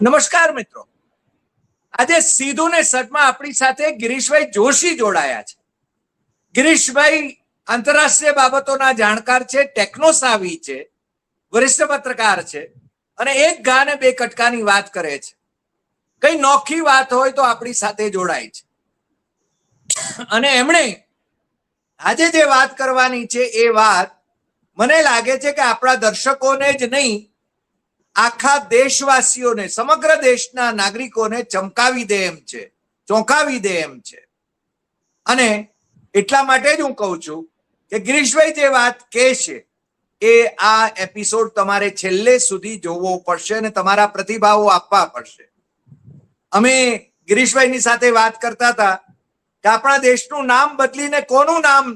નમસ્કાર મિત્રો, આજે સીધું ને સટમાં આપણી સાથે ગિરીશભાઈ જોશી જોડાયા છે. ગિરીશભાઈ આંતરરાષ્ટ્રીય બાબતોના જાણકાર છે, ટેકનોસાવી છે, વરિષ્ઠ પત્રકાર છે અને એક ઘા ને બે કટકાની વાત કરે છે. કઈ નોખી વાત હોય તો આપણી સાથે જોડાય છે અને એમણે આજે જે વાત કરવાની છે એ વાત મને લાગે છે કે આપણા દર્શકોને જ નહીં, આખા દેશવાસીઓને, સમગ્ર દેશના નાગરિકોને ચમકાવી દે એમ છે, ચોંકાવી દે એમ છે. અને એટલા માટે જ હું કહું છું કે ગિરીશભાઈ જે વાત કહે છે એ આ એપિસોડ તમારે છેલ્લે સુધી જોવો પડશે અને તમારા પ્રતિભાવો આપવા પડશે. અમે ગિરીશભાઈની સાથે વાત કરતા હતા કે આપણા દેશનું નામ બદલીને કોનું નામ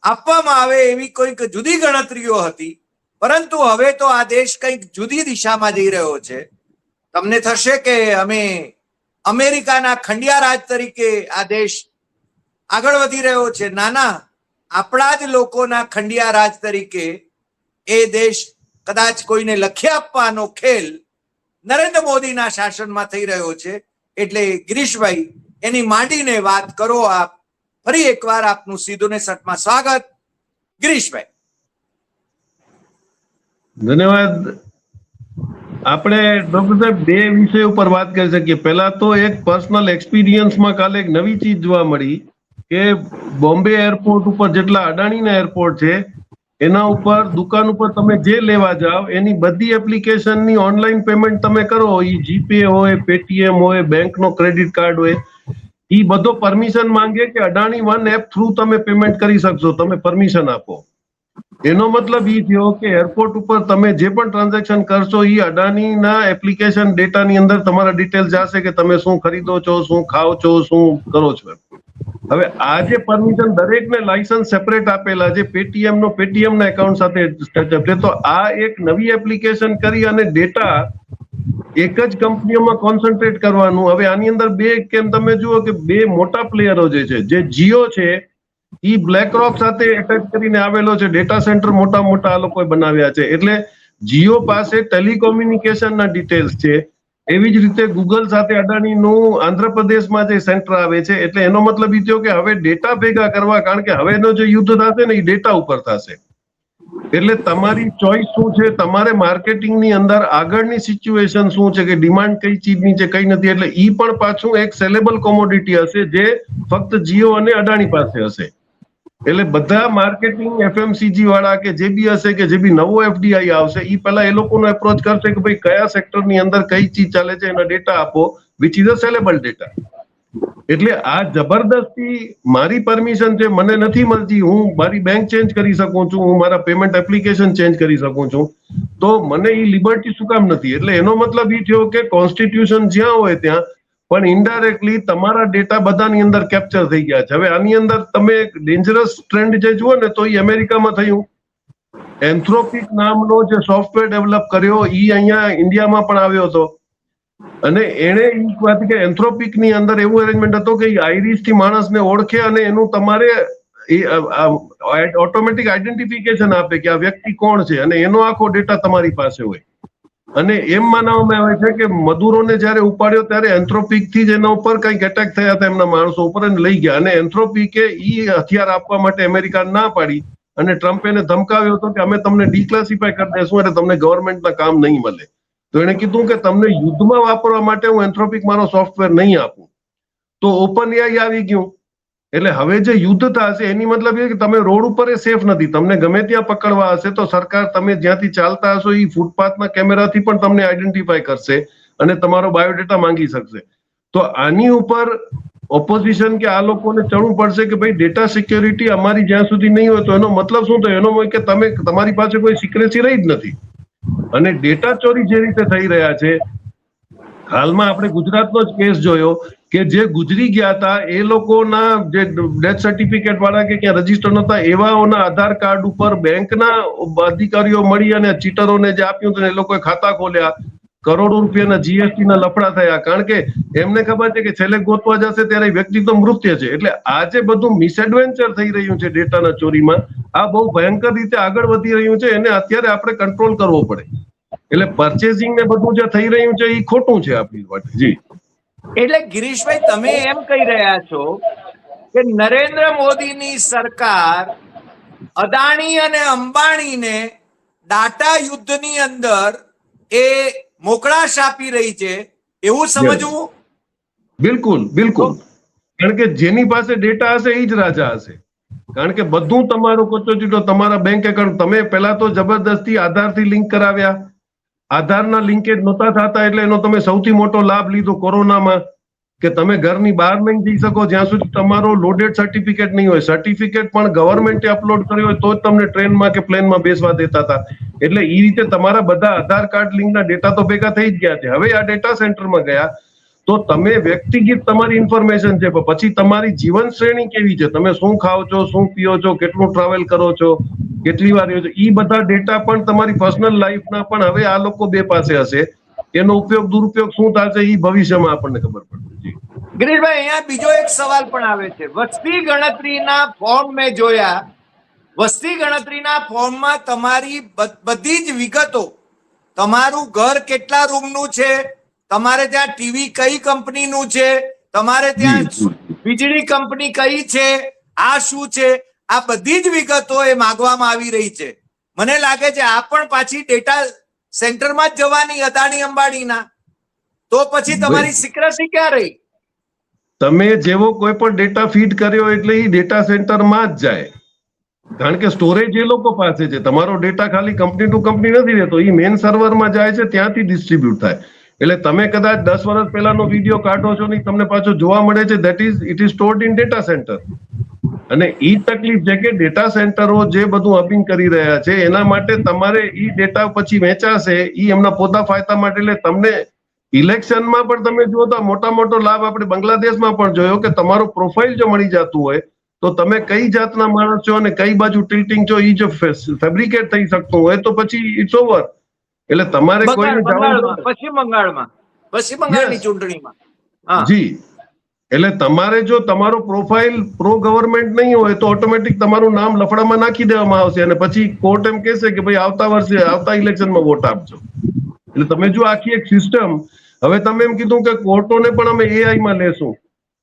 આપવામાં આવે એવી કોઈક જુદી ગણતરીઓ હતી, પરંતુ હવે તો આ દેશ કંઈક જુદી દિશામાં જઈ રહ્યો છે. તમને થશે કે અમે અમેરિકાના ખંડિયા રાજ તરીકે આ દેશ આગળ વધી રહ્યો છે. નાના, આપણા જ લોકોના ખંડિયા રાજ તરીકે એ દેશ કદાચ કોઈને લખી આપવાનો ખેલ નરેન્દ્ર મોદીના શાસનમાં થઈ રહ્યો છે. એટલે ગિરીશભાઈ, એની માંડીને વાત કરો આપ. ફરી એકવાર આપનું સીધું ને સટમાં સ્વાગત. ગિરીશભાઈ, ધન્યવાદ. આપણે ડોક્ટર સાહેબ બે વિષય ઉપર વાત કરી શકીએ. પહેલા તો એક પર્સનલ એક્સપિરિયન્સમાં કાલે એક નવી ચીજ જોવા મળી કે બોમ્બે એરપોર્ટ ઉપર જેટલા અડાણીના એરપોર્ટ છે એના ઉપર દુકાન ઉપર તમે જે લેવા જાઓ એની બધી એપ્લિકેશનની ઓનલાઈન પેમેન્ટ તમે કરો, એ જીપે હોય, પેટીએમ હોય, બેંકનો ક્રેડિટ કાર્ડ હોય, એ બધો પરમિશન માંગે કે અડાણી વન એપ થ્રુ તમે પેમેન્ટ કરી શકશો, તમે પરમિશન આપો. એનો મતલબ એ થયો કે એરપોર્ટ ઉપર તમે જે પણ ટ્રાન્ઝેક્શન કરશો એ અડાણીના એપ્લિકેશન ડેટાની અંદર તમારા ડિટેલ જશે કે તમે શું ખરીદો છો, શું ખાઓ છો, શું કરો છો. હવે આ જે પરમિશન દરેકને લાયસન્સ સેપરેટ આપેલા છે, પેટીએમ ના એકાઉન્ટ સાથે ટચઅપ છે, તો આ એક નવી એપ્લિકેશન કરી અને ડેટા એક જ કંપનીઓમાં કોન્સન્ટ્રેટ કરવાનું. હવે આની અંદર બે, કેમ તમે જુઓ કે બે મોટા પ્લેયરો જે છે, જે જીઓ છે ઈ બ્લેક રોક સાથે એટેચ કરીને આવેલો છે, ડેટા સેન્ટર મોટા મોટા આ લોકોએ બનાવ્યા છે. એટલે જીઓ પાસે ટેલિકોમ્યુનિકેશનના ડિટેલ્સ છે. એવી જ રીતે ગૂગલ સાથે અડાણીનું આંધ્રપ્રદેશમાં જે સેન્ટર આવે છે. એટલે એનો મતલબ એ થયો કે હવે ડેટા ભેગા કરવા, કારણ કે હવેનો જે યુદ્ધ થશે ને એ ડેટા ઉપર થશે. એટલે તમારી ચોઈસ શું છે, તમારે માર્કેટિંગની અંદર આગળની સિચ્યુએશન શું છે, કે ડિમાન્ડ કઈ ચીજની છે, કઈ નથી. એટલે ઈ પણ પાછું એક સેલેબલ કોમોડિટી હશે જે ફક્ત જીઓ અને અડાણી પાસે હશે. એટલે બધા માર્કેટિંગ એફએમસીજી વાળા કે જે બી હશે, કે જે બી નવો એફડીઆઈ આવશે, એ પહેલા એ લોકોનો એપ્રોચ કરશે કે ભાઈ કયા સેક્ટરની અંદર કઈ ચીજ ચાલે છે, એના ડેટા આપો, which is a saleable data. એટલે આ જબરદસ્તી મારી પરમિશન છે, મને નથી મળતી, હું મારી બેંક ચેન્જ કરી શકું છું, હું મારા પેમેન્ટ એપ્લિકેશન ચેન્જ કરી શકું છું, તો મને એ લિબર્ટી શું કામ નથી? એટલે એનો મતલબ એ થયો કે કોન્સ્ટિટ્યુશન જ્યાં હોય ત્યાં પણ ઇનડાયરેક્ટલી તમારા ડેટા બધાની અંદર કેપ્ચર થઈ ગયા છે. હવે આની અંદર તમે ડેન્જરસ ટ્રેન્ડ જે જુઓ ને તો એ અમેરિકામાં થયું. એન્થ્રોપિક નામનો જે સોફ્ટવેર ડેવલપ કર્યો એ અહીંયા ઇન્ડિયામાં પણ આવ્યો હતો અને એને એ વાત કે એન્થ્રોપિકની અંદર એવું અરેન્જમેન્ટ હતો કે આઈરિસ થી માણસને ઓળખે અને એનું તમારે ઓટોમેટિક આઈડેન્ટિફિકેશન આપે કે આ વ્યક્તિ કોણ છે અને એનો આખો ડેટા તમારી પાસે હોય. અને એમ માનવામાં આવે છે કે મદુરોને જયારે ઉપાડ્યો ત્યારે એન્થ્રોપિક થી જ એના ઉપર કંઈક એટેક થયા હતા એમના માણસો ઉપર અને લઈ ગયા. અને એન્થ્રોપિકે ઈ હથિયાર આપવા માટે અમેરિકા ના પાડી અને ટ્રમ્પ એને ધમકાવ્યો હતો કે અમે તમને ડિક્લાસિફાય કરી દેશું એટલે તમને ગવર્મેન્ટના કામ નહીં મળે. તો એને કીધું કે તમને યુદ્ધમાં વાપરવા માટે હું એન્થ્રોપિક મારો સોફ્ટવેર નહીં આપું. તો ઓપન એઆઈ આવી ગયું. એટલે હવે જે યુદ્ધ થશે એની મતલબ એ કે તમે રોડ ઉપર એ સેફ નથી. તમને ગમે ત્યાં પકડવા હશે તો સરકાર તમે જ્યાંથી ચાલતા હશો એ ફૂટપાથના કેમેરાથી પણ તમને આઈડેન્ટિફાય કરશે અને તમારો બાયોડેટા માંગી શકશે. તો આની ઉપર ઓપોઝિશન કે આ લોકોને ચડવું પડશે કે ભાઈ ડેટા સિક્યોરિટી અમારી જ્યાં સુધી નહીં હોય તો એનો મતલબ શું થયો? એનો કે તમારી પાસે કોઈ સિક્રેસી રહી જ નથી. અને ડેટા ચોરી જે રીતે થઈ રહ્યા છે, હાલમાં આપણે ગુજરાતનો જ કેસ જોયો કે જે ગુજરી ગયા હતા એ લોકોના જે ડેથ સર્ટિફિકેટ વાળા કે ક્યાં રજીસ્ટર નતા એવાઓના આધાર કાર્ડ ઉપર બેંકના અધિકારીઓ મળી અને ચીટરોને જે આપ્યું હતું એ લોકોએ ખાતા ખોલ્યા, કરોડો રૂપિયાના જીએસટી ના લફડા થયા. કારણ કે એમને ખબર છે કે છેલ્લે ગોતવા જશે ત્યારે વ્યક્તિ તો મૃત્યુ છે. એટલે આ જે બધું મિસએડવેન્ચર થઈ રહ્યું છે ડેટાના ચોરીમાં, આ બહુ ભયંકર રીતે આગળ વધી રહ્યું છે. એને અત્યારે આપણે કંટ્રોલ કરવો પડે. એટલે પરચેસિંગ ને બધું જે થઈ રહ્યું છે એ ખોટું છે આપણી માટે. જી, એટલે ગિરીશભાઈ તમે એમ કહી રહ્યા છો કે નરેન્દ્ર મોદીની સરકાર અદાણી અને અંબાણીને ડાટા યુદ્ધની અંદર એ મોકળાશ આપી રહી છે એવું સમજવું? બિલકુલ બિલકુલ. કારણ કે જેની પાસે ડેટા હશે એ જ રાજા હશે. કારણ કે બધું તમારું કચોચીટો તમારા બેંક એકાઉન્ટ, તમે પહેલા તો જબરદસ્તી આધારથી લિંક કરાવ્યા, આધારના લિંકેજ નહોતા થતા એટલે એનો તમે સૌથી મોટો લાભ લીધો કોરોનામાં, કે તમે ઘરની બહાર નહીં જઈ શકો જ્યાં સુધી તમારો લોડેડ સર્ટિફિકેટ નહીં હોય. સર્ટિફિકેટ પણ ગવર્મેન્ટે અપલોડ કર્યો હોય તો જ તમને ટ્રેનમાં કે પ્લેનમાં બેસવા દેતા હતા. એટલે એ રીતે તમારા બધા આધાર કાર્ડ લિંકના ડેટા તો ભેગા થઈ જ ગયા છે. હવે આ ડેટા સેન્ટરમાં ગયા તો તમે વ્યક્તિગત તમારી ઇન્ફોર્મેશન છે, પણ પછી તમારી જીવન શ્રેણી કેવી છે, તમે શું ખાઓ છો, શું પીઓ છો, કેટલું ટ્રાવેલ કરો છો, કેટલી વાર રહ્યો છો, એ બધા ડેટા પણ તમારી પર્સનલ લાઈફના પણ હવે આ લોકો બે પાસે હશે. એનો ઉપયોગ દુરુપયોગ શું થશે એ ભવિષ્યમાં આપણને ખબર પડશે. ગિરીશભાઈ અહીંયા બીજો એક સવાલ પણ આવે છે. વસ્તી ગણતરીના ફોર્મ મેં જોયા, વસ્તી ગણતરીના ફોર્મમાં તમારી બધી જ વિગતો, તમારું ઘર કેટલા રૂમનું છે, તમારે ત્યાં ટીવી કઈ કંપનીનું છે, તમારે ત્યાં વીજળી કંપની કઈ છે, આ શું છે, આ બધી જ વિગતો એ માંગવામાં આવી રહી છે. મને લાગે છે આ પણ પાછી ડેટા સેન્ટરમાં જ જવાની અદાણી અંબાણીના. તો પછી તમારી સિક્રેસી ક્યાં રહી? તમે જેવો કોઈ પણ ડેટા ફીડ કર્યો એટલે એ ડેટા સેન્ટરમાં જ જાય. કારણ કે સ્ટોરેજ એ લોકો પાસે છે. તમારો ડેટા ખાલી કંપની ટુ કંપની નથી રહેતો, એ મેઇન સર્વરમાં જાય છે, ત્યાંથી ડિસ્ટ્રીબ્યુટ થાય. એટલે તમે કદાચ 10 વર્ષ પહેલાનો વિડીયો કાઢો છો ને તમને પાછો જોવા મળે છે, it is stored in data centre. અને ઈ તકલીફ છે કે ડેટા સેન્ટરો જે બધું અપિંગ કરી રહ્યા છે એના માટે તમારે ઈ ડેટા પછી વેચાશે, ઈ એમના પોતા ફાયદા માટે. એટલે તમને ઇલેક્શનમાં પણ તમે જુઓ તો મોટો લાભ આપણે બાંગ્લાદેશમાં પણ જોયો કે તમારું પ્રોફાઇલ જો મળી જતું હોય તો તમે કઈ જાતના માણસ છો અને કઈ બાજુ ટિલ્ટિંગ છો એ જો ફેબ્રિકેટ થઈ શકતું હોય તો પછી ઇટ્સ ઓવર. એટલે તમારે કોઈને પશ્ચિમ બંગાળની ચૂંટણીમાં જી, એટલે તમારે જો તમારો પ્રોફાઇલ પ્રો ગવર્મેન્ટ નહીં હોય તો ઓટોમેટિક તમારું નામ લફડામાં નાખી દેવામાં આવશે અને પછી કોર્ટ એમ કહેશે કે ભાઈ આવતા વર્ષે આવતા ઇલેક્શનમાં વોટ આપજો. એટલે તમે જો આખી એક સિસ્ટમ, હવે તમે એમ કીધું કે કોર્ટોને પણ અમે એઆઈમાં લેશું,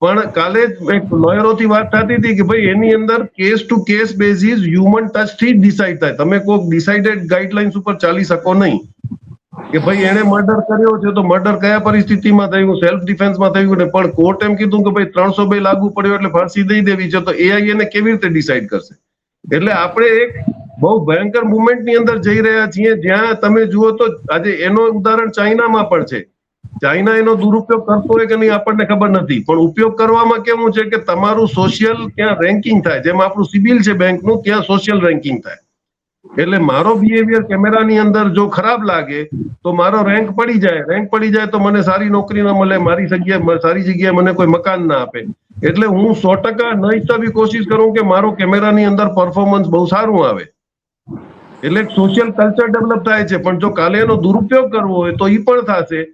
પણ કાલે જ એક લોયરોથી વાત થતી હતી કે ભાઈ એની અંદર case to case basis human ટચથી જ ડિસાઇડ થાય. તમે કોઈક ડિસાઇડેડ ગાઈડલાઇન્સ ઉપર ચાલી શકો નહીં કે ભાઈ એને મર્ડર કર્યો છે તો મર્ડર કયા પરિસ્થિતિમાં થયું, સેલ્ફ ડિફેન્સમાં થયું ને, પણ કોર્ટ એમ કીધું કે ભાઈ 302 લાગુ પડ્યો એટલે ફાંસી દઈ દેવી છે, તો એઆઈ એને કેવી રીતે ડિસાઇડ કરશે? એટલે આપણે એક બહુ ભયંકર મુવમેન્ટની અંદર જઈ રહ્યા છીએ જ્યાં તમે જુઓ તો આજે એનો ઉદાહરણ ચાઇનામાં પણ છે. ચાઇના એનો દુરુપયોગ કરતો હોય કે નહીં આપણને ખબર નથી, પણ ઉપયોગ કરવામાં કેવું છે કે તમારું સોશિયલ ત્યાં રેન્કિંગ થાય, જેમ આપણું સિબિલ છે બેંકનું, ત્યાં સોશિયલ રેન્કિંગ થાય. એટલે મારો બિહેવિયર કેમેરાની અંદર જો ખરાબ લાગે તો મારો રેન્ક પડી જાય તો મને સારી નોકરી ન મળે, સારી જગ્યાએ મને કોઈ મકાન ના આપે. એટલે હું 100% ન ઈચ્છતા બી કોશિશ કરું કે મારો કેમેરાની અંદર પરફોર્મન્સ બહુ સારું આવે. એટલે સોશિયલ કલ્ચર ડેવલપ થાય છે. પણ જો કાલે એનો દુરુપયોગ કરવો હોય તો એ પણ થશે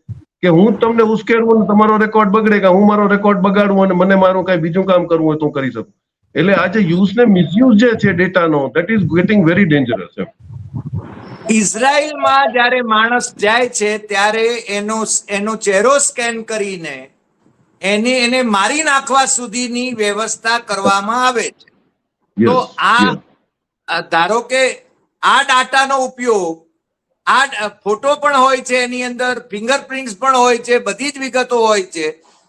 કે હું તમને ઉશ્કેરું અને તમારો રેકોર્ડ બગડે, કે હું મારો રેકોર્ડ બગાડું અને મને મારું કઈ બીજું કામ કરવું હોય તો કરી શકું. એટલે આજે યુઝ ને મિસયુઝ જે છે ડેટાનો, that is getting very dangerous. ઇઝરાયલમાં જ્યારે માણસ જાય છે ત્યારે એનો ચહેરો સ્કેન કરીને એને મારી નાખવા સુધીની વ્યવસ્થા કરવામાં આવે છે. તો આ ધારો કે આ ડાટાનો ઉપયોગ, આ ફોટો પણ હોય છે, એની અંદર ફિંગરપ્રિન્ટ્સ પણ હોય છે, બધી જ વિગતો હોય છે.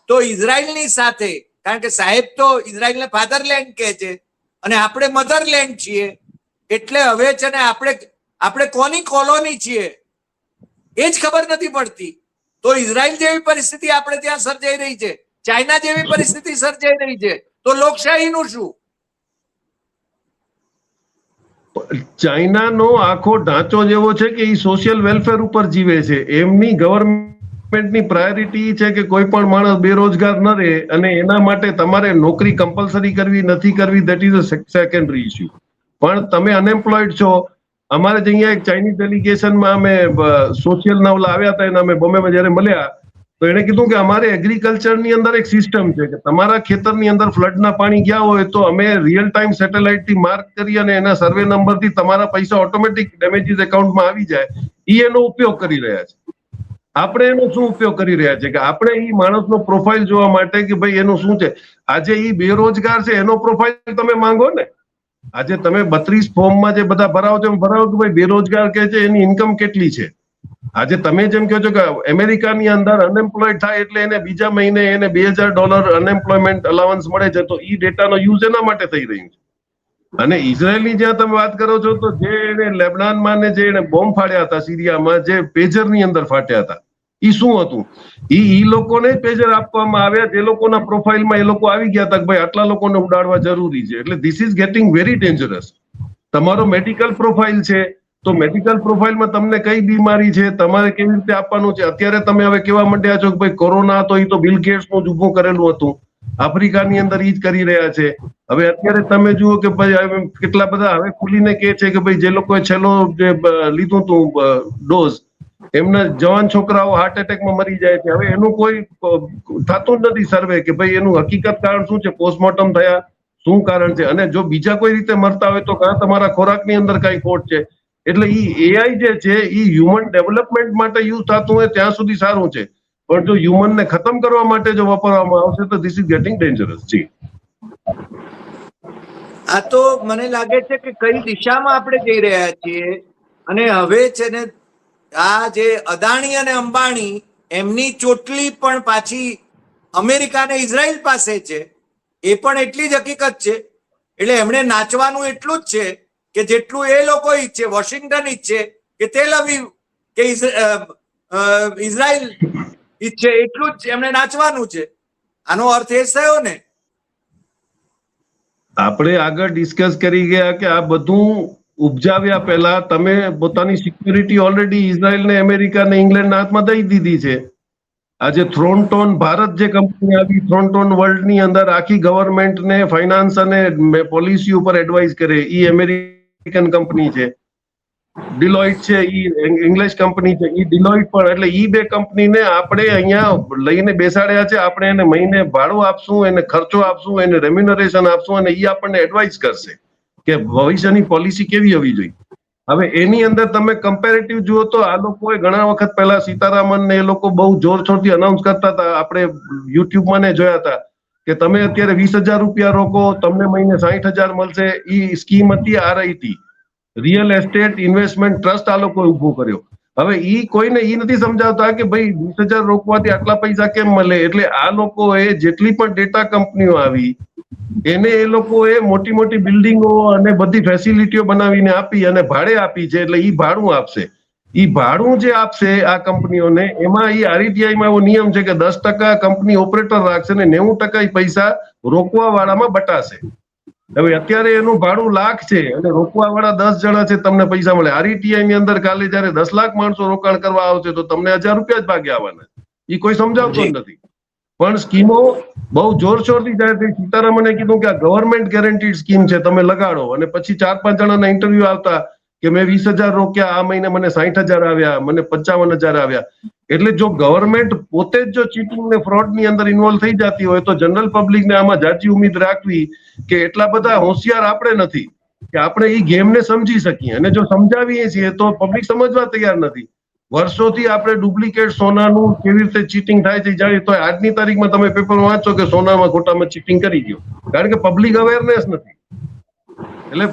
તો ઇઝરાયલની સાથે, કારણ કે સાહેબ તો ઇઝરાયલને ફાધરલેન્ડ કહે છે અને આપણે મધરલેન્ડ છીએ, એટલે હવે છે ને આપણે કોની કોલોની છીએ એ જ ખબર નથી પડતી. તો ઇઝરાયલ જેવી પરિસ્થિતિ આપણે ત્યાં સર્જાઈ રહી છે, ચાઇના જેવી પરિસ્થિતિ સર્જાઈ રહી છે, તો લોકશાહીનું શું? ચાઇનાનો આખો ઢાંચો જેવો છે કે એ સોશિયલ વેલફેર ઉપર જીવે છે. એમની ગવર્મેન્ટની પ્રાયોરિટી છે કે કોઈ પણ માણસ બેરોજગાર ન રહે, અને એના માટે તમારે નોકરી કમ્પલસરી કરવી નથી કરવી, that is a secondary issue. પણ તમે અનએમ્પ્લોયડ છો. અમારે જ અહીંયા એક ચાઇનીઝ ડેલિગેશનમાં અમે સોશિયલ નવલા આવ્યા હતા, એના અમે બોમ્બેમાં જયારે મળ્યા તો એને કીધું કે અમારે એગ્રીકલ્ચરની અંદર એક સિસ્ટમ છે કે તમારા ખેતરની અંદર ફ્લડના પાણી ગયા હોય તો અમે રિયલ ટાઈમ સેટેલાઇટથી માર્ક કરી અને એના સર્વે નંબરથી તમારા પૈસા ઓટોમેટિક ડેમેજીસ એકાઉન્ટમાં આવી જાય. ઈ એનો ઉપયોગ કરી રહ્યા છે. આપણે એનો શું ઉપયોગ કરી રહ્યા છે કે આપણે ઈ માણસનો પ્રોફાઇલ જોવા માટે કે ભાઈ એનું શું છે. આજે ઈ બેરોજગાર છે એનો પ્રોફાઇલ તમે માંગો ને. આજે તમે 32 ફોર્મમાં જે બધા ભરાવો છો ભરાવો કે ભાઈ બેરોજગાર કે છે એની ઇન્કમ કેટલી છે. આજે તમે જેમ કહો છો કે અમેરિકાની અંદર અનએમ્પ્લોયડ થાય એટલે એને બીજા મહિને એને $2000 અનએમ્પ્લોયમેન્ટ અલાવન્સ મળે છે, તો ઈ ડેટાનો યુઝ એના માટે થઈ રહ્યું છે. અને ઇઝરાયલની જ્યાં તમે વાત કરો છો તો જે એને લેબનાનમાં ને જે એને બોમ્બ ફાડ્યા હતા સિરિયામાં, જે પેજરની અંદર ફાટ્યા હતા, ઈ શું હતું? ઈ લોકોને પેજર આપવામાં આવ્યા જે લોકોના પ્રોફાઇલમાં એ લોકો આવી ગયા હતા કે ભાઈ આટલા લોકોને ઉડાડવા જરૂરી છે. એટલે this is getting very dangerous. તમારો મેડિકલ પ્રોફાઇલ છે તો મેડિકલ પ્રોફાઇલમાં તમને કઈ બીમારી છે, તમારે કેવી રીતે આપવાનું છે. અત્યારે તમે હવે કેવા માંડ્યા છો કે ભાઈ કોરોના હતો એ તો બિલ ગેટ્સનું જ ઊભું કરેલું હતું, આફ્રિકાની અંદર ઈ જ કરી રહ્યા છે. હવે અત્યારે તમે જુઓ કે ભાઈ કેટલા બધા હવે ખુલીને કહે છે કે ભાઈ જે લોકોએ છેલ્લો જે લીધું હતું ડોઝ, એમના જવાન છોકરાઓ હાર્ટ એટેકમાં મરી જાય છે. હવે એનું કોઈ થતું જ નથી સર્વે કે ભાઈ એનું હકીકત કારણ શું છે, પોસ્ટમોર્ટમ થયા શું કારણ છે. અને જો બીજા કોઈ રીતે મરતા હોય તો કાં તમારા ખોરાકની અંદર કઈ ખોટ છે. એટલે ઈ એઆઈ જે છે ઈ હ્યુમન ડેવલપમેન્ટ માટે યુઝ થતું હોય ત્યાં સુધી સારું છે, પણ જો હ્યુમનને ખતમ કરવા માટે જો વાપરવામાં આવશે તો ધીસ ઇઝ ગેટિંગ ડેન્જરસ. જી, આ તો મને લાગે છે કે કઈ દિશામાં આપણે જઈ રહ્યા છીએ. અને હવે છે ને આ જે અદાણી અને અંબાણી એમની ચોટલી પણ પાછી અમેરિકા અને ઇઝરાયલ પાસે છે, એ પણ એટલી જ હકીકત છે. એટલે એમણે નાચવાનું એટલું જ છે કે જેટલું એ લોકો ઈચ્છે, વોશિંગ્ટન ઈચ્છે કે તેલ અવીવ કે ઇઝરાયલ ઈચ્છે એટલું જ એમણે નાચવાનું છે. આનો અર્થ એ થયો ને. આપણે આગળ ડિસ્કસ કરી ગયા કે આ બધું ઉપજાવ્યા પહેલા તમે પોતાની સિક્યુરિટી ઓલરેડી ઇઝરાયલ ને અમેરિકા ને ઇંગ્લેન્ડના હાથમાં દઈ દીધી છે. આજે થ્રોનટોન ભારત જે કંપની આવી, થ્રોનટોન વર્લ્ડની અંદર આખી ગવર્મેન્ટને ફાઇનાન્સ અને પોલિસી ઉપર એડવાઇસ કરે, ઈ અમેરિકન કંપની છે. ડિલોઇટ છે ઈ ઇંગ્લિશ કંપની છે. ઈ ડિલોઇટ પણ, એટલે ઈ બે કંપનીને આપણે અહીંયા લઈને બેસાડ્યા છે. આપણે એને મહિને ભાડું આપશું, એને ખર્ચો આપશું, એને રેમ્યુનરેશન આપશું અને ઈ આપણને એડવાઇસ કરશે કે ભવિષ્યની પોલિસી કેવી હોવી જોઈએ. હવે એની અંદર તમે કમ્પેરેટિવ જુઓ તો આ લોકોએ ઘણા વખત પહેલા સીતારામન ને એ લોકો બહુ જોરશોરથી અનાઉન્સ કરતા હતા. આપણે યુટ્યુબમાં ને જોયા હતા કે તમે અત્યારે 20,000 રૂપિયા રોકો, તમને મહિને 60,000 મળશે. ઈ સ્કીમ હતી RIT, real estate investment trust. આ લોકોએ ઉભો કર્યો. હવે ઈ કોઈને ઈ નથી સમજાવતા કે ભાઈ 20,000 રોકવાથી આટલા પૈસા કેમ મળે. એટલે આ લોકોએ જેટલી પણ ડેટા કંપનીઓ આવી એને એ લોકોએ મોટી મોટી બિલ્ડિંગો અને બધી ફેસિલિટીઓ બનાવીને આપી અને ભાડે આપી છે. એટલે ઈ ભાડું આપશે. ઈ ભાડું જે આપશે આ કંપનીઓને, એમાં ઈ RTIમાં એવો નિયમ છે કે 10% કંપની ઓપરેટર રાખશે ને 90% ઈ પૈસા રોકવા વાળામાં બટાશે. હવે અત્યારે એનું ભાડું લાખ છે અને રોકવા વાળા 10 જણા છે, તમને પૈસા મળે. RTI ની અંદર કાલે જયારે 10 લાખ માણસો રોકાણ કરવા આવશે તો તમને 1000 રૂપિયા જ ભાગે આવવાના. ઈ કોઈ સમજાવતો જ નથી. પણ સ્કીમો બહુ જોરશોરથી જાય. સીતારામને કીધું કે આ ગવર્મેન્ટ ગેરંટીડ સ્કીમ છે, તમે લગાડો. અને પછી 4-5 જણાના ઇન્ટરવ્યુ આવતા કે મેં 20,000 રોક્યા, આ મહિને મને 60,000 આવ્યા, મને 55,000 આવ્યા. એટલે જો ગવર્મેન્ટ પોતે જ જો ચીટિંગ ને ફ્રોડ ની અંદર ઇન્વોલ્વ થઈ જતી હોય તો જનરલ પબ્લિકને આમાં જાજી ઉમ્મીદ રાખવી કે એટલા બધા હોશિયાર આપણે નથી કે આપણે ઈ ગેમને સમજી શકીએ. અને જો સમજાવીએ છીએ તો પબ્લિક સમજવા તૈયાર નથી. વર્ષોથી આપણે ડુપ્લિકેટ સોનાનું કેવી રીતે ચીટિંગ થાય છે જાણીએ તો આજની તારીખમાં તમે પેપર વાંચો કે સોનામાં ખોટામાં ચીટિંગ કરી દો, કારણ કે પબ્લિક અવેરનેસ નથી. એટલે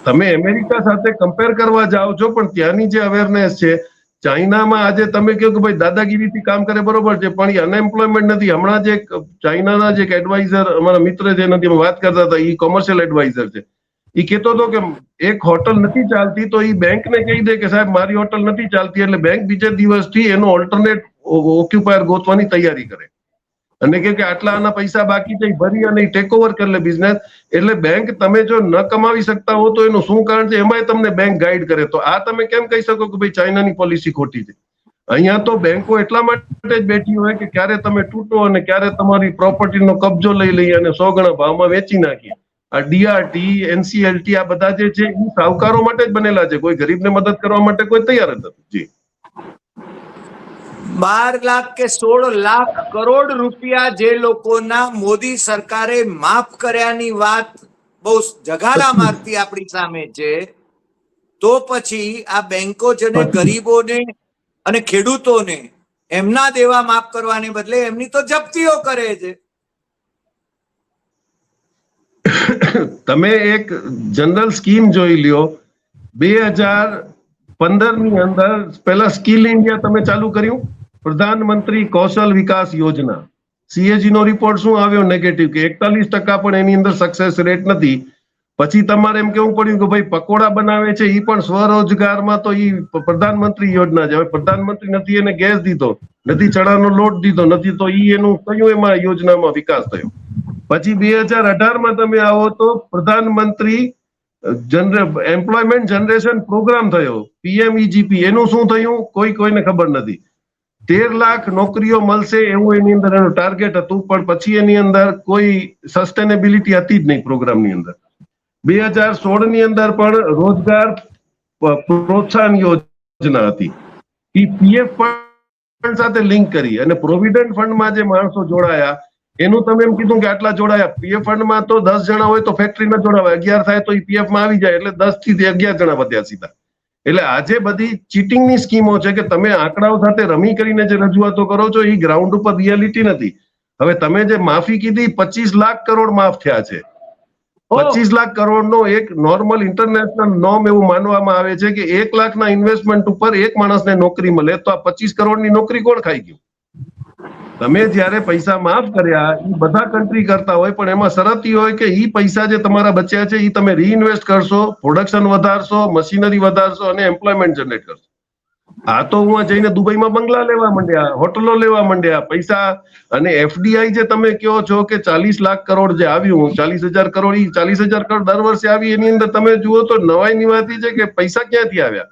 તમે અમેરિકા સાથે કમ્પેર કરવા જાઓ છો પણ ત્યાંની જે અવેરનેસ છે, ચાઇનામાં આજે તમે કહો કે ભાઈ દાદાગીરીથી કામ કરે, બરોબર છે, પણ એ અનએમ્પ્લોયમેન્ટ નથી. હમણાં જે ચાઇનાના જે એડવાઇઝર અમારા મિત્ર જે નથી વાત કરતા હતા, એ કોમર્શિયલ એડવાઇઝર છે, એ કહેતો હતો કે એક હોટલ નથી ચાલતી તો એ બેંકને કહી દે કે સાહેબ મારી હોટલ નથી ચાલતી, એટલે બેંક બીજા દિવસથી એનો ઓલ્ટરનેટ ઓક્યુપાયર ગોતવાની તૈયારી કરે અને કે આટલા આના પૈસા બાકી છે ભરી અને ટેક ઓવર કરી લે બિઝનેસ. એટલે બેંક તમે જો ન કમાવી શકતા હો તો એનું શું કારણ છે, એમાંય તમને બેંક ગાઈડ કરે. તો આ તમે કેમ કહી શકો કે ભાઈ ચાઇનાની પોલિસી ખોટી છે? અહીંયા તો બેંકો એટલા માટે જ બેઠી હોય કે ક્યારે તમે તૂટો અને ક્યારે તમારી પ્રોપર્ટીનો કબજો લઈ લઈએ અને 100 ગણા ભાવમાં વેચી નાખીએ. આ DRT, NCLT આ બધા જે છે એ સાહુકારો માટે જ બનેલા છે. કોઈ ગરીબને મદદ કરવા માટે કોઈ તૈયાર જ નથી. જી, 12 લાખ કે 16 લાખ કરોડ રૂપિયા જે લોકોના મોદી સરકારે માફ કર્યાની વાત બહુ જગાલા મારતી આપણી સામે છે. તો પછી આ બેંકો છે ને ગરીબોને અને ખેડૂતોને એમના દેવા માફ કરવાને બદલે એમની તો જપ્તીઓ કરે છે. તમે એક જનરલ સ્કીમ જોઈ લ્યો. 2015 ની અંદર પહેલા સ્કિલ ઇન્ડિયા તમે ચાલુ કર્યું, પ્રધાનમંત્રી કૌશલ વિકાસ યોજના. CAG નો રિપોર્ટ શું આવ્યો? નેગેટિવ, કે 41% પણ એની અંદર સક્સેસ રેટ નથી. પછી તમારે એમ કેવું પડ્યું કે ભાઈ પકોડા બનાવે છે એ પણ સ્વરોજગારમાં, તો એ પ્રધાનમંત્રી યોજના છે. હવે પ્રધાનમંત્રી નથી એને ગેસ દીધો, નથી ચણાનો લોટ દીધો, નથી તો એનું કયું એમાં યોજનામાં વિકાસ થયો. પછી 2018માં તમે આવો તો પ્રધાનમંત્રી એમ્પ્લોયમેન્ટ જનરેશન પ્રોગ્રામ થયો, PMEGP. એનું શું થયું કોઈને ખબર નથી. 13 લાખ નોકરીઓ મળશે એવું એની અંદર એનું ટાર્ગેટ હતું, પણ પછી એની અંદર કોઈ સસ્ટેનેબિલિટી હતી જ નહીં પ્રોગ્રામની અંદર. 2016 ની અંદર પણ રોજગાર પ્રોત્સાહન યોજના હતી, એ PF ફંડ સાથે લિંક કરી અને પ્રોવિડન્ટ ફંડમાં જે માણસો જોડાયા એનું તમે એમ કીધું કે આટલા જોડાયા. PF ફંડમાં તો 10 જણા હોય તો ફેક્ટરી ન જોડાવાય, 11 થાય તો PF માં આવી જાય, એટલે 10 થી 11 જણા વધ્યા સીધા. એટલે આજે બધી ચીટિંગની સ્કીમો છે કે તમે આંકડાઓ સાથે રમી કરીને જે રજૂઆતો કરો છો એ ગ્રાઉન્ડ ઉપર રિયાલિટી નથી. હવે તમે જે માફી કીધી, 25 લાખ કરોડ માફ થયા છે. 25 લાખ કરોડનો એક નોર્મલ ઇન્ટરનેશનલ નોર્મ એવું માનવામાં આવે છે કે 1 લાખના ઇન્વેસ્ટમેન્ટ ઉપર એક માણસને નોકરી મળે, તો આ 25 કરોડની નોકરી કોણ ખાઈ ગયું? તમે જ્યારે પૈસા માફ કર્યા એ બધા કન્ટ્રી કરતા હોય, પણ એમાં શરત એ હોય કે એ પૈસા જે તમારા બચ્યા છે એ તમે રીઇન્વેસ્ટ કરશો, પ્રોડક્શન વધારશો, મશીનરી વધારશો અને એમ્પ્લોયમેન્ટ જનરેટ કરશો. આ તો હું જઈને દુબઈમાં બંગલા લેવા માંડ્યા, હોટલો લેવા માંડ્યા, પૈસા. અને FDI જે તમે કહો છો કે 40 લાખ કરોડ જે આવ્યું, 40,000 કરોડ, એ 40,000 કરોડ દર વર્ષે આવી, એની અંદર તમે જુઓ તો નવાઈની વાત એ છે કે પૈસા ક્યાંથી આવ્યા?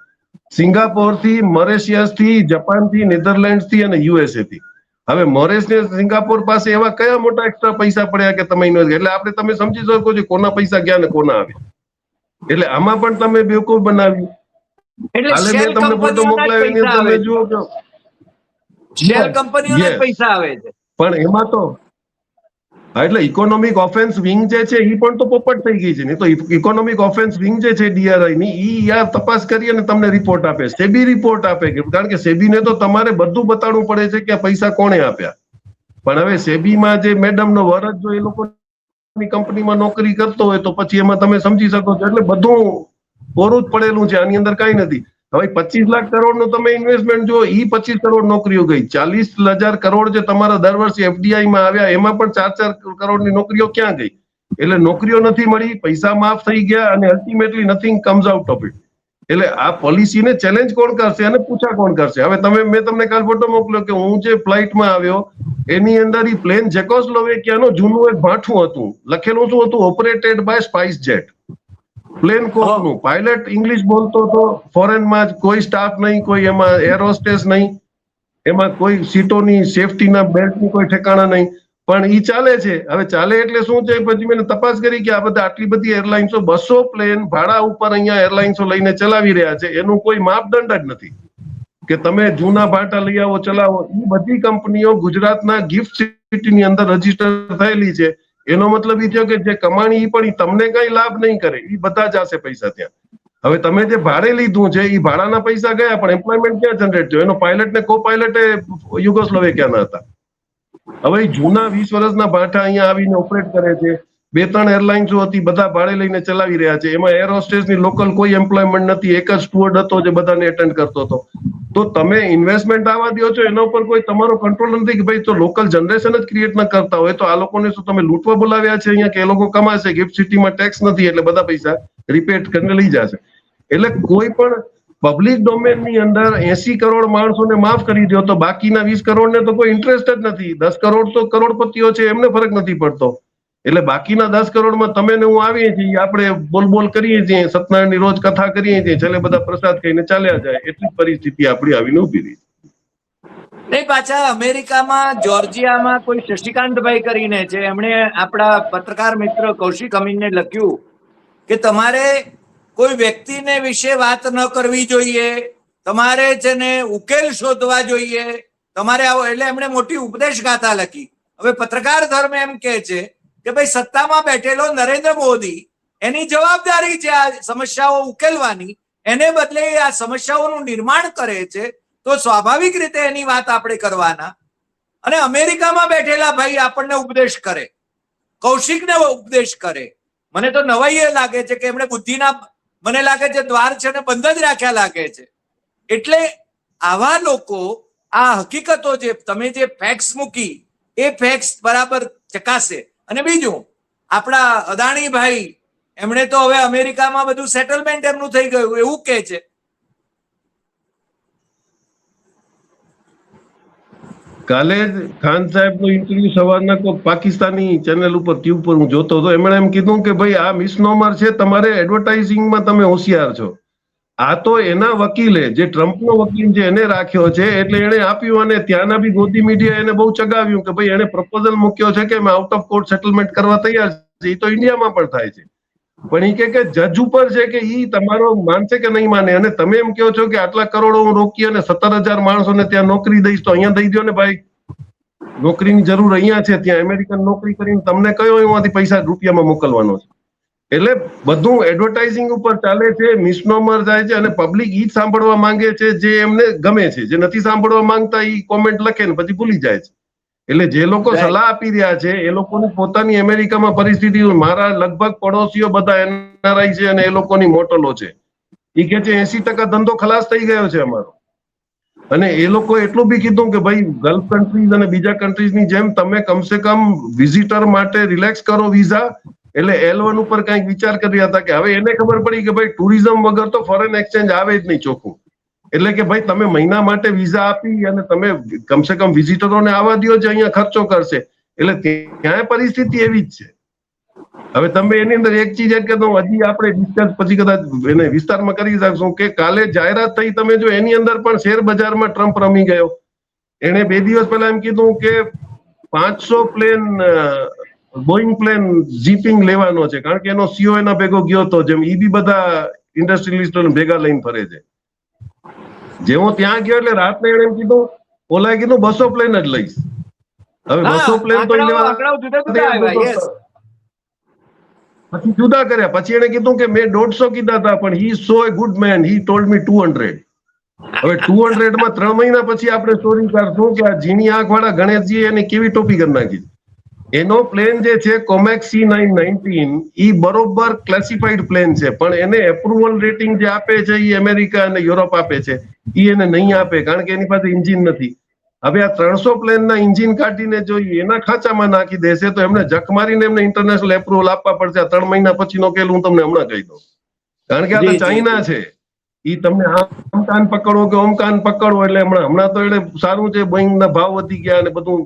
સિંગાપોર થી, મોરેશિયસ થી, જાપાન થી, નેધરલેન્ડ થી અને USA થી. હવે મોરેશિયસ, સિંગાપોર પાસે એવા કયા મોટા એક્સ્ટ્રા પૈસા પડ્યા કે તમે ઇન્વેસ્ટ, એટલે આપણે તમે સમજી શકો છો કોના પૈસા ગયા ને કોના આવ્યા. એટલે આમાં પણ તમે બેવકૂફ બનાવી. હાલે મેં તમને ફોટો મોકલાવ્યો એની અંદર તમે જુઓ કે શેલ કંપનીઓના પૈસા આવે છે. પણ એમાં તો એટલે ઇકોનોમિક ઓફેન્સ વિંગ જે છે એ પણ તો પોપટ થઈ ગઈ છે ને. તો ઇકોનોમિક ઓફેન્સ વિંગ જે છે DRI ની, ઈ યાર તપાસ કરી અને તમને રિપોર્ટ આપે, સેબી રિપોર્ટ આપે, કારણ કે સેબીને તો તમારે બધું બતાડવું પડે છે કે આ પૈસા કોણે આપ્યા. પણ હવે સેબીમાં જે મેડમનો વરસ જો એ લોકોની કંપનીમાં નોકરી કરતો હોય તો પછી એમાં તમે સમજી શકો છો. એટલે બધું કોરું જ પડેલું છે, આની અંદર કાંઈ નથી. હવે 25 લાખ કરોડનું તમે ઇન્વેસ્ટમેન્ટ જો, ઈ 25 કરોડ નોકરીઓ ગઈ. 40,000 કરોડ જે તમારા દર વર્ષે FDI માં આવ્યા, એમાં પણ 4 કરોડની નોકરીઓ ક્યાં ગઈ? એટલે નોકરીઓ નથી મળી, પૈસા માફ થઈ ગયા અને ultimately nothing comes out of it. એટલે આ પોલિસીને ચેલેન્જ કોણ કરશે અને પૂછા કોણ કરશે? હવે મેં તમને કાલ ફોટો મોકલ્યો કે હું જે ફ્લાઇટમાં આવ્યો એની અંદર ઈ પ્લેન જેકોસ્લોવેકિયાનું જૂનું એક ભાઠું હતું, લખેલું શું હતું? Operated by SpiceJet. Plane કોકનું પાયલટ ઇંગ્લિશ બોલતો હતો, ફોરેનમાં કોઈ સ્ટાફ નહીં, કોઈ એમાં એર હોસ્ટેસ નહીં, એમાં કોઈ સીટોની સેફટીના બેલ્ટની કોઈ ઠેકાણા નહીં, પણ ઈ ચાલે છે. હવે ચાલે એટલે શું છે? પછી મેં તપાસ કરી કે આ બધા આટલી બધી એરલાઇન્સો 200 પ્લેન ભાડા ઉપર અહીંયા એરલાઇન્સો લઈને ચલાવી રહ્યા છે, એનું કોઈ માપદંડ જ નથી કે તમે જૂના ભાટા લઈ આવો, ચલાવો. એ બધી કંપનીઓ ગુજરાતના ગિફ્ટ સિટીની અંદર રજીસ્ટર થયેલી છે. એનો મતલબ એ થયો કે જે કમાણી ઈ પણ તમને કઈ લાભ નહીં કરે, એ બધા જશે પૈસા ત્યાં. હવે તમે જે ભાડે લીધું છે એ ભાડાના પૈસા ગયા, પણ એમ્પ્લોયમેન્ટ ક્યાં જનરેટ થયો? એનો પાયલટ ને કો પાયલટ યુગોસ્લોવેકિયાના હતા. હવે જૂના 20 વર્ષના ભાટા અહીંયા આવીને ઓપરેટ કરે છે. 2-3 એરલાઇન્સો હતી, બધા ભાડે લઈને ચલાવી રહ્યા છે. એમાં એર હોસ્ટેસની લોકલ કોઈ એમ્પ્લોયમેન્ટ નથી, એક જ સ્ટુઅર્ડ હતો જે બધાને એટેન્ડ કરતો હતો. તો તમે ઇન્વેસ્ટમેન્ટ આવવા દો છો, એના ઉપર કોઈ તમારો કંટ્રોલ નથી કે ભાઈ તો લોકલ જનરેશન જ ક્રિએટ ન કરતા હોય તો આ લોકોને શું તમે લૂંટવા બોલાવ્યા છે અહીંયા કે એ લોકો કમાશે? ગિફ્ટ સિટીમાં ટેક્સ નથી એટલે બધા પૈસા રિપેટ કરીને લઈ જશે. એટલે કોઈ પણ પબ્લિક ડોમેનની અંદર 80 કરોડ માણસોને માફ કરી દો તો બાકીના 20 કરોડને તો કોઈ ઇન્ટરેસ્ટ જ નથી. 10 કરોડ તો કરોડપતિઓ છે, એમને ફરક નથી પડતો. એટલે બાકીના 10 કરોડમાં તમે ને હું આવીએ છીએ, આપણે બોલ કરીએ છીએ, સત્યનારાયણની રોજ કથા કરીએ છીએ, છેલ્લે બધા પ્રસાદ ખાઈને ચાલ્યા જાય. એટલી પરિસ્થિતિ આપણી આવીને ઉભી રહી. નહીં, પાછા અમેરિકામાં જોર્જિયામાં કોઈ શશિકાંતભાઈ કરીને છે, એમણે આપણા પત્રકાર મિત્ર કૌશિક અમીનને લખ્યું કે તમારે કોઈ વ્યક્તિને વિશે વાત ન કરવી જોઈએ, તમારે છે ને ઉકેલ શોધવા જોઈએ, તમારે આવો. એટલે એમણે મોટી ઉપદેશ ગાથા લખી. હવે પત્રકાર ધર્મ એમ કે છે કે ભાઈ સત્તામાં બેઠેલો નરેન્દ્ર મોદી, એની જવાબદારી છે આ સમસ્યાઓ ઉકેલવાની, એને બદલે આ સમસ્યાઓનું નિર્માણ કરે છે, તો સ્વાભાવિક રીતે એની વાત આપણે કરવાના. અને અમેરિકામાં બેઠેલા ભાઈ આપણને ઉપદેશ કરે, કૌશિકને ઉપદેશ કરે. મને તો નવાઈ એ લાગે છે કે એમણે બુદ્ધિના, મને લાગે છે દ્વાર છે ને બંધ જ રાખ્યા લાગે છે. એટલે આવા લોકો આ હકીકતો જે તમે જે ફેક્ટ્સ મૂકી એ ફેક્ટ્સ બરાબર ચકાસે. અને બીજું, આપણા અદાણીભાઈ એમણે તો હવે અમેરિકામાં બધું સેટલમેન્ટ એમનું થઈ ગયું એવું કે છે. કાલે જ ખાન સાહેબનો ઇન્ટરવ્યુ સવારના કોઈ પાકિસ્તાની ચેનલ ઉપર ટ્યુબ પર હું જોતો હતો. એમણે એમ કીધું કે ભાઈ આ મિસનોમર છે, તમારે એડવર્ટાઇઝિંગમાં તમે હોશિયાર છો. આ તો એના વકીલે, જે ટ્રમ્પનો વકીલ છે એને રાખ્યો છે, એટલે એને આપ્યું. અને ત્યાંના બી ગોદી મીડિયા એને બહુ ચગાવ્યું કે ભાઈ એને પ્રપોઝલ મૂક્યો છે કે અમે આઉટ ઓફ કોર્ટ સેટલમેન્ટ કરવા તૈયાર છે. એ તો ઇન્ડિયામાં પણ થાય છે, પણ એ કે જજ ઉપર છે કે ઈ તમારો માનશે કે નહીં માને. અને તમે એમ કહો છો કે આટલા કરોડો હું રોકી અને 17,000 માણસોને ત્યાં નોકરી દઈશ, તો અહીંયા દઈ દો ને ભાઈ. નોકરીની જરૂર અહીંયા છે, ત્યાં અમેરિકન નોકરી કરીને તમને કયો એમાંથી પૈસા રૂપિયામાં મોકલવાનો છે. એટલે બધું એડવર્ટાઇઝિંગ ઉપર ચાલે છે, મિસનોમર જાય છે, અને પબ્લિક ઈ જ સાંભળવા માંગે છે જે એમને ગમે છે. જે નથી સાંભળવા માંગતા ઈ કોમેન્ટ લખે ને પછી ભૂલી જાય છે. એટલે જે લોકો સલાહ આપી રહ્યા છે એ લોકોની પોતાની અમેરિકામાં પરિસ્થિતિ, મારા લગભગ પડોશીઓ બધા એનઆરઆઈ છે અને એ લોકોની મોટલો છે. એ કે છે 80% ધંધો ખલાસ થઈ ગયો છે અમારો. અને એ લોકો એટલું બી કીધું કે ભાઈ ગલ્ફ કન્ટ્રીઝ અને બીજા કન્ટ્રીઝની જેમ તમે કમસે કમ વિઝિટર માટે રિલેક્સ કરો વિઝા. એટલે L1 ઉપર કંઈક વિચાર કરી રહ્યા હતા કે હવે એને ખબર પડી કે ભાઈ ટુરિઝમ વગર તો ફોરેન એક્સચેન્જ આવે જ નહીં ચોખ્ખું. એટલે કે ભાઈ તમે મહિના માટે વિઝા આપી અને તમે કમસે કમ વિઝિટરોને આવવા દો જે અહીંયા ખર્ચો કરશે. એટલે ત્યાં પરિસ્થિતિ એવી જ છે. હવે તમે એની અંદર એક ચીજ એડ કરતો, હજી આપણે ડિસ્કસ પછી કદાચ એને વિસ્તારમાં કરી શકશું કે કાલે જાહેરાત થઈ, તમે જો એની અંદર પણ શેર બજારમાં ટ્રમ્પ રમી ગયો. એને 2 દિવસ પહેલા એમ કીધું કે 500 પ્લેન બોઈંગ પ્લેન જીપિંગ લેવાનો છે, કારણ કે એનો સીઓ એના ભેગો ગયો હતો. જેમ ઈ બી બધા ઇન્ડસ્ટ્રીલિસ્ટોને ભેગા લઈને ફરે છે. જેવો ત્યાં ગયો એટલે રાતને એને એમ કીધું, ઓલાએ કીધું 200 પ્લેન જ લઈશ. હવે 200 પ્લેન તો પછી જુદા કર્યા. પછી એને કીધું કે મેં 150 કીધા હતા, પણ he so a good man, he told me 200. હવે 200 માં 3 મહિના પછી આપણે સ્ટોરી કરશું કે આ ઝીણી આંખ વાળા ગણેશજી એને કેવી ટોપી કરી નાખી. એનો પ્લેન જે છે કોમેક C919 ઈ બરોબર ક્લાસિફાઈડ પ્લેન છે, પણ એને એપ્રુવલ રેટિંગ જે આપે છે એ અમેરિકા અને યુરોપ આપે છે, ઈ એને નહીં આપે, કારણ કે એની પાસે એન્જિન નથી. હવે આ 300 પ્લેનના એન્જિન કાઢીને જો એના ખાંચામાં નાખી દેશે તો એમને જખ મારીને એમને ઇન્ટરનેશનલ એપ્રુવલ આપવા પડશે. આ 3 મહિના પછીનો ખેલ હું તમને હમણાં કહી દઉં, કારણ કે આ તો ચાઇના છે. ઈ તમને આમ કાન પકડો કે ઓમ કાન પકડો. એટલે હમણાં તો એટલે સારું છે, બોઈંગના ભાવ વધી ગયા અને બધું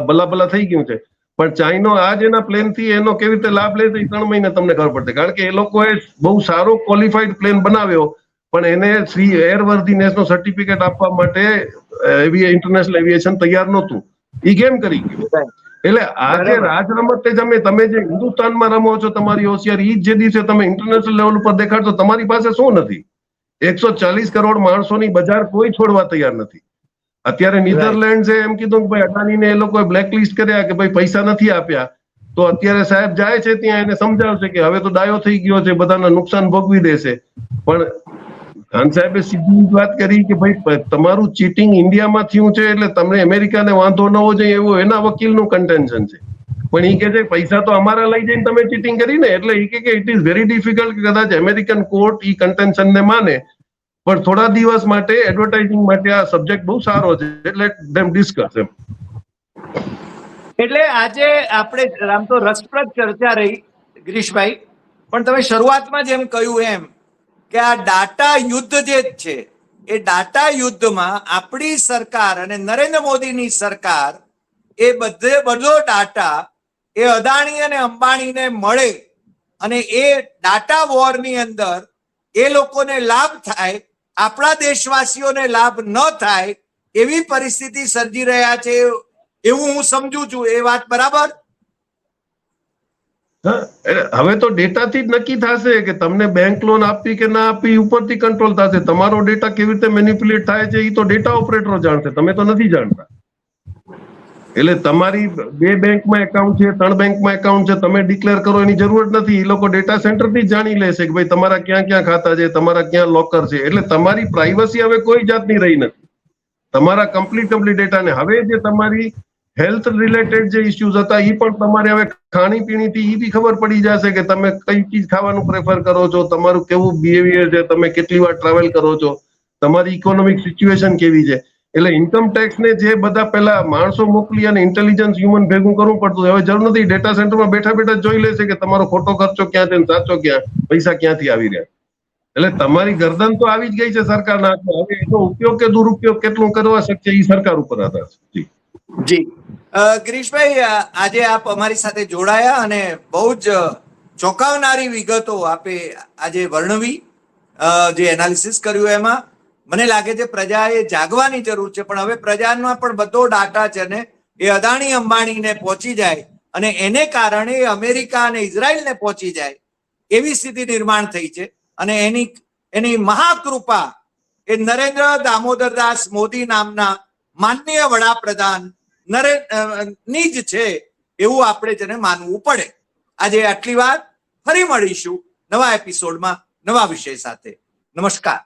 ભલા થઈ ગયું છે. પણ ચાઇનો આજ એના પ્લેન થી એનો કેવી રીતે લાભ લે છે 3 મહિને તમને ખબર પડશે, કારણ કે એ લોકોએ બહુ સારો ક્વોલિફાઈડ પ્લેન બનાવ્યો, પણ એને એરવર્ધીનેસનો સર્ટિફિકેટ આપવા માટે ઇન્ટરનેશનલ એવિએશન તૈયાર નહોતું. એ કેમ કરી ગયું? એટલે આ જે રાજરમત તમે જે હિન્દુસ્તાનમાં રમો છો, તમારી હોશિયારી, ઈ જે દિવસે તમે ઇન્ટરનેશનલ લેવલ ઉપર દેખાડશો, તમારી પાસે શું નથી? 140 કરોડ માણસોની બજાર કોઈ છોડવા તૈયાર નથી. અત્યારે નીધરલેન્ડ છે એમ કીધું કે ભાઈ અદાણીને એ લોકોએ બ્લેકલિસ્ટ કર્યા કે ભાઈ પૈસા નથી આપ્યા. તો અત્યારે સાહેબ જાય છે ત્યાં એને સમજાવશે કે હવે તો ડાયો થઈ ગયો છે, બધાને નુકસાન ભોગવી દેશે. પણ ખાન સાહેબે સીધી વાત કરી કે ભાઈ તમારું ચીટિંગ ઇન્ડિયામાં થયું છે એટલે તમને અમેરિકાને વાંધો ન હોવો જોઈએ એવું એના વકીલનું કન્ટેન્શન છે. પણ એ કે છે પૈસા તો અમારા લઈ જઈને તમે ચીટિંગ કરી ને, એટલે એ કે ઇટ ઇઝ વેરી ડિફિકલ્ટ કે કદાચ અમેરિકન કોર્ટ ઈ કન્ટેન્શનને માને. પણ થોડા દિવસ માટે એડવર્ટાઇઝિંગ માટે આ સબ્જેક્ટ બહુ સારો છે, એટલે ધેમ ડિસ્કસ એમ. એટલે આજે આપણે આમ તો રસપ્રદ ચર્ચા રહી ગિરીશભાઈ, પણ તમે શરૂઆતમાં જેમ કહ્યું એમ કે આ ડાટા યુદ્ધ જે છે એ ડાટા યુદ્ધમાં આપણી સરકાર અને નરેન્દ્ર મોદીની સરકાર એ બધો ડાટા એ અદાણી અને અંબાણીને મળે અને એ ડાટા વોરની અંદર એ લોકોને લાભ થાય, આપણા દેશવાસીઓને લાભ ન થાય એવી પરિસ્થિતિ સર્જી રહ્યા છે એવું હું સમજુ છું. એ વાત બરાબર? હવે તો ડેટાથી જ નક્કી થશે કે તમને બેંક લોન આપવી કે ના આપવી, ઉપરથી કંટ્રોલ થશે. તમારો ડેટા કેવી રીતે મેનિપ્યુલેટ થાય છે એ તો ડેટા ઓપરેટરો જાણશે, તમે તો નથી જાણતા. એટલે તમારી 2 બેંકમાં એકાઉન્ટ છે, 3 બેંકમાં એકાઉન્ટ છે, તમે ડિક્લેર કરો એની જરૂર નથી. એ લોકો ડેટા સેન્ટરથી જ જાણી લેશે કે ભાઈ તમારા ક્યાં ક્યાં ખાતા છે, તમારા ક્યાં લોકર છે. એટલે તમારી પ્રાઇવસી હવે કોઈ જાતની રહી નથી. તમારા કમ્પ્લીટ ડેટાને હવે જે તમારી હેલ્થ રિલેટેડ જે ઇસ્યુઝ હતા એ પણ તમારે હવે ખાણીપીણીથી એ બી ખબર પડી જશે કે તમે કઈ ચીજ ખાવાનું પ્રેફર કરો છો, તમારું કેવું બિહેવિયર છે, તમે કેટલી વાર ટ્રાવેલ કરો છો, તમારી ઇકોનોમિક સિચ્યુએશન કેવી છે. એટલે ઇન્કમ ટેક્સ ને જે બધા પેલા માણસો મોકલી અને ઇન્ટેલિજન્સ હ્યુમન ભેગું કરવું પડતું, હવે જરૂર નથી. ડેટા સેન્ટરમાં બેઠા બેઠા જોઈ લેશે કે તમારો ખોટો ખર્ચો ક્યાં છે, સાચો ક્યાં, પૈસા ક્યાંથી આવી રહ્યા. એટલે તમારી ગરદન તો આવી જ ગઈ છે સરકારના હાથમાં. હવે એનો ઉપયોગ કે દુરુપયોગ કેટલું કરવા શકશે એ સરકાર ઉપર આધાર છે. જી ગિરીશભાઈ, આજે આપ અમારી સાથે જોડાયા અને બહુ જ ચોંકાવનારી વિગતો આપે આજે વર્ણવી, જે એનાલિસિસ કર્યું એમાં મને લાગે છે પ્રજાએ જાગવાની જરૂર છે. પણ હવે પ્રજામાં પણ બધો ડાટા છે ને એ અદાણી અંબાણીને પહોંચી જાય અને એને કારણે અમેરિકા અને ઇઝરાયલને પહોંચી જાય એવી સ્થિતિ નિર્માણ થઈ છે. અને એની મહાકૃપા એ નરેન્દ્ર દામોદરદાસ મોદી નામના માનનીય વડાપ્રધાન ની જ છે એવું આપણે જેને માનવું પડે. આજે આટલી વાત, ફરી મળીશું નવા એપિસોડમાં નવા વિષય સાથે. નમસ્કાર.